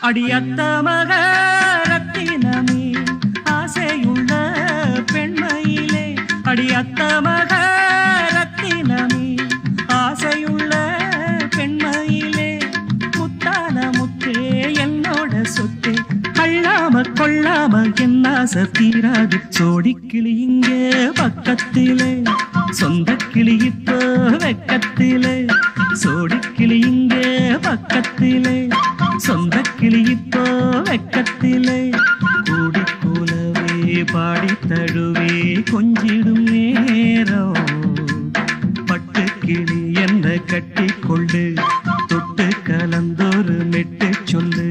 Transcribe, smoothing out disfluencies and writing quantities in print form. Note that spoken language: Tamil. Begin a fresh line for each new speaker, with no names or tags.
அடியத்த மக ரத்தினமே ஆசையுள்ள பெண்மையிலே அடியத்த மக ரத்தினமே ஆசையுள்ள பெண்மையிலே முத்தான முத்தே என்னோட சொத்தே அள்ளாம கொள்ளாம என் ஆசை தீராது சோடிக்கிளி இங்கே பக்கத்திலே சொந்த கிளி இப்போ வெக்கத்திலே சோடிக்கிளி இங்கே பக்கத்திலே சொந்த கிளி இப்போ வெக்கத்திலே கூடி போலவே பாடி தழுவே கொஞ்சிடும் நேரம் பட்டு கிளி என்ன கட்டி கொண்டு தொட்டு கலந்தோரு மெட்டு சொல்லு